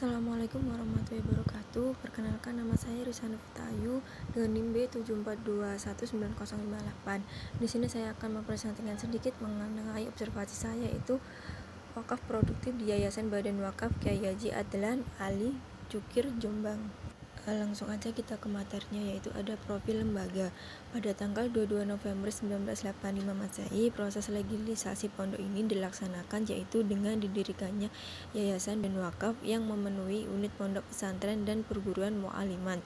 Assalamualaikum warahmatullahi wabarakatuh. Perkenalkan, nama saya Rizana Fitayu dengan NIM B74219058. Di sini saya akan mempresentasikan sedikit mengenai observasi saya, yaitu wakaf produktif di Yayasan Badan Wakaf Kyai Haji Adlan Ali Cukir, Jombang. Langsung aja kita ke materinya, yaitu ada profil lembaga. Pada tanggal 22 November 1985 Masehi, proses legalisasi pondok ini dilaksanakan, yaitu dengan didirikannya Yayasan dan Wakaf yang memenuhi unit pondok pesantren dan perguruan mu'alimat.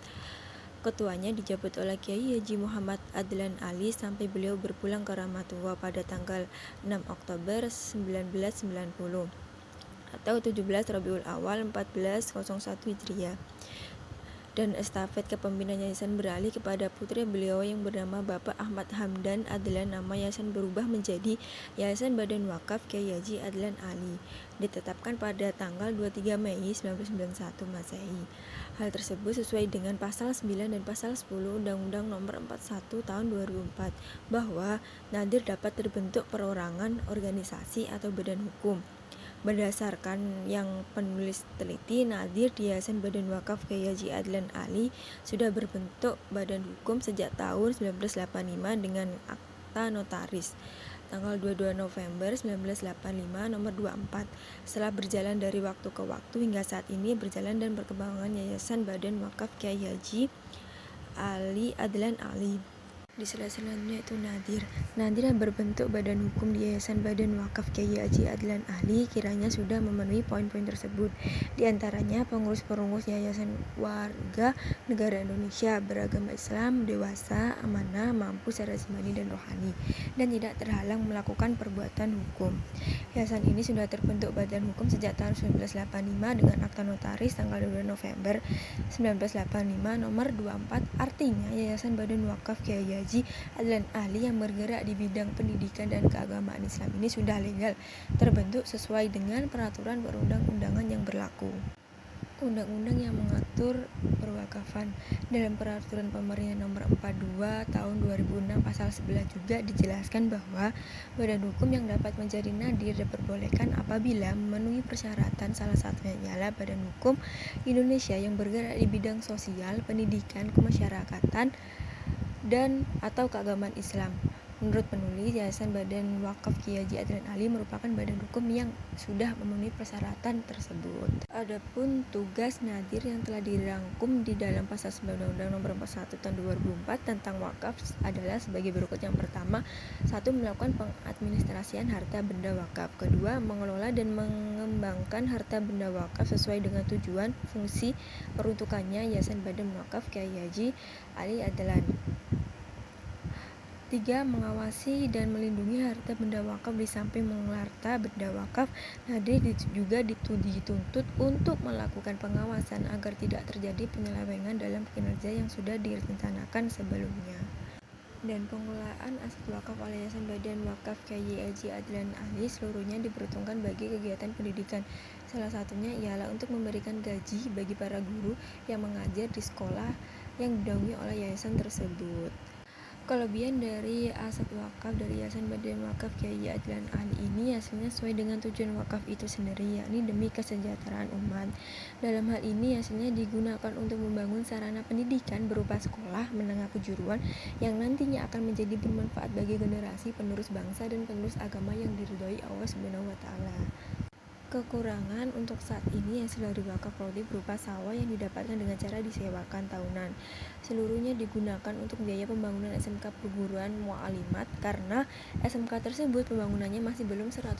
Ketuanya dijabat oleh Kyai Haji Muhammad Adlan Ali sampai beliau berpulang ke Rahmatullah pada tanggal 6 Oktober 1990 atau 17 Rabiul Awal 1401 Hijriah. Dan estafet kepemimpinan yayasan beralih kepada putri beliau yang bernama Bapak Ahmad Hamdan Adlan. Nama yayasan berubah menjadi Yayasan Badan Wakaf Kyai Haji Adlan Ali, ditetapkan pada tanggal 23 Mei 1991 Masehi. Hal tersebut sesuai dengan pasal 9 dan pasal 10 Undang-Undang Nomor 41 Tahun 2004 bahwa nadir dapat terbentuk perorangan, organisasi atau badan hukum. Berdasarkan yang penulis teliti, nadir di Yayasan Badan Wakaf Kyai Haji Adlan Ali sudah berbentuk badan hukum sejak tahun 1985 dengan akta notaris tanggal 22 November 1985 nomor 24. Setelah berjalan dari waktu ke waktu hingga saat ini berjalan dan perkembangan Yayasan Badan Wakaf Kyai Haji Ali Adlan Ali. Di selanjutnya itu Nadir yang berbentuk badan hukum di Yayasan Badan Wakaf Kyai Haji Adlan Ali kiranya sudah memenuhi poin-poin tersebut. Di antaranya pengurus-pengurus yayasan warga negara Indonesia beragama Islam, dewasa, amanah, mampu secara jasmani dan rohani, dan tidak terhalang melakukan perbuatan hukum. Yayasan ini sudah terbentuk badan hukum sejak tahun 1985 dengan akta notaris tanggal 2 November 1985 nomor 24. Artinya Yayasan Badan Wakaf Kyai Haji Adlan Ali yang bergerak di bidang pendidikan dan keagamaan Islam ini sudah legal, terbentuk sesuai dengan peraturan perundang-undangan yang berlaku. Undang-undang yang mengatur perwakafan. Dalam peraturan pemerintah nomor 42 tahun 2006 pasal 11 juga dijelaskan bahwa badan hukum yang dapat menjadi nadir diperbolehkan apabila memenuhi persyaratan, salah satunya ialah badan hukum Indonesia yang bergerak di bidang sosial, pendidikan, kemasyarakatan, dan atau keagamaan Islam. Menurut penulis, Yayasan Badan Wakaf Kyai Haji Adlan Ali merupakan badan hukum yang sudah memenuhi persyaratan tersebut. Adapun tugas nadir yang telah dirangkum di dalam pasal 9 Undang-Undang Nomor 41 Tahun 2004 tentang wakaf adalah sebagai berikut. Yang pertama, 1. Melakukan pengadministrasian harta benda wakaf. Kedua, mengelola dan mengembangkan harta benda wakaf sesuai dengan tujuan, fungsi, peruntukannya Yayasan Badan Wakaf Kyai Haji Ali Adlan. 3. Mengawasi dan melindungi harta benda wakaf. Di samping mengelola harta benda wakaf, nadir juga dituntut untuk melakukan pengawasan agar tidak terjadi penyelewengan dalam kinerja yang sudah direncanakan sebelumnya. Dan pengelolaan aset wakaf oleh Yayasan Badan Wakaf Kyai Haji Adlan Ali seluruhnya diperuntukkan bagi kegiatan pendidikan. Salah satunya ialah untuk memberikan gaji bagi para guru yang mengajar di sekolah yang didampingi oleh yayasan tersebut. Kelebihan dari aset wakaf dari Yayasan Badan Wakaf Kyai Haji Adlan Ali ini hasilnya sesuai dengan tujuan wakaf itu sendiri, yakni demi kesejahteraan umat. Dalam hal ini hasilnya digunakan untuk membangun sarana pendidikan berupa sekolah menengah kejuruan yang nantinya akan menjadi bermanfaat bagi generasi penerus bangsa dan penerus agama yang diridhoi Allah Subhanahu wa taala. Kekurangan untuk saat ini hasil dari wakaf produktif berupa sawah yang didapatkan dengan cara disewakan tahunan. Seluruhnya digunakan untuk biaya pembangunan SMK perguruan mu'alimat karena SMK tersebut pembangunannya masih belum 100%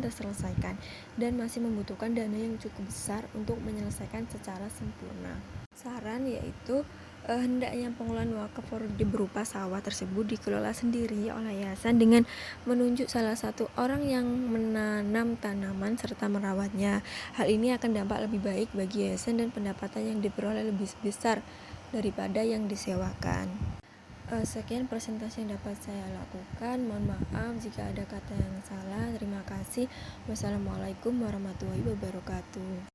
terselesaikan dan masih membutuhkan dana yang cukup besar untuk menyelesaikan secara sempurna. Saran yaitu hendaknya pengelolaan wakaf produktif berupa sawah tersebut dikelola sendiri oleh yayasan dengan menunjuk salah satu orang yang menanam tanaman serta merawatnya. Hal ini akan dampak lebih baik bagi yayasan dan pendapatan yang diperoleh lebih besar daripada yang disewakan. Sekian presentasi yang dapat saya lakukan. Mohon maaf jika ada kata yang salah. Terima kasih. Wassalamualaikum warahmatullahi wabarakatuh.